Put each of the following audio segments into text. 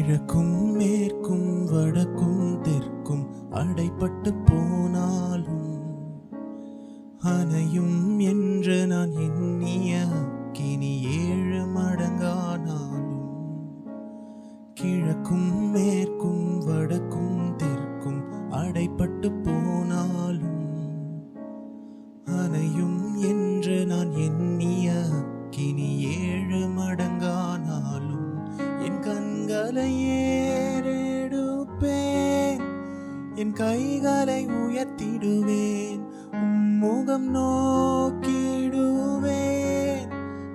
கிழக்கும் மேற்கும் வடக்கும் தெற்கும் அடைப்பட்டு போனாலும் அணையும் என்று நான் எண்ணிய அக்கினி 7 மடங்கானாலும் கிழக்கும் மேற்கும் வடக்கும் தெற்கும் அடைப்பட்டு போனாலும் அணையும் என்று நான் எண்ணிய அக்கினி 7 மடங்கானாலும் என் கண்களை ஏறெடுப்பேன், என் கைகளை உயர்த்திடுவேன், முகம் நோக்கிடுவேன்.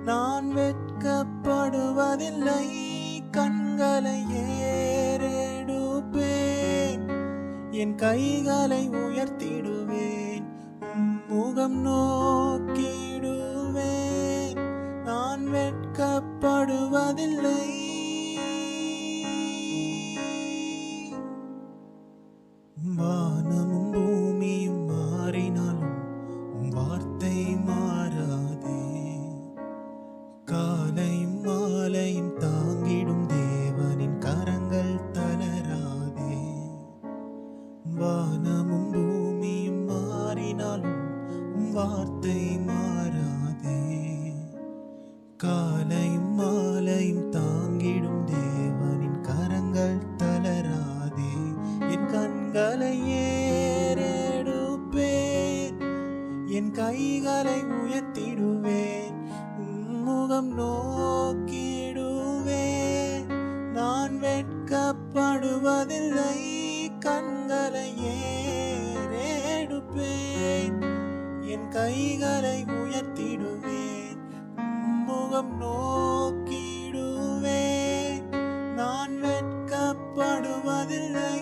நான் வெட்கப்படுவதில்லை, கண்களை ஏறெடுப்பேன், என் கைகளை உயர்த்திடுவேன், முகம் நோக்கிடுவேன். நான் வெட்கப்படுவதில்லை. வானமும் பூமியும் மாறினாலும் வார்த்தை மாறாதே. காலையும் மாலையும் தாங்கிடும் தேவனின் கரங்கள் தளராதே. வானமும் பூமியும் மாறினாலும் வார்த்தை மாறாதே. காலையும் மாலையும் தாங்கிடும் தேவனின் கரங்கள் தளராதே. என் கண்களை ஏறெடுப்பேன், என் கைகளை உயர்த்திடுவேன், முகம் நோக்கிடுவேன். நான் வெட்கப்படுவதில்லை, கண்களை ஏறெடுப்பேன், என் கைகளை உயர்த்திடுவேன், முகம் நோக்கிடுவேன். நான் வெட்கப்படுவதில்லை.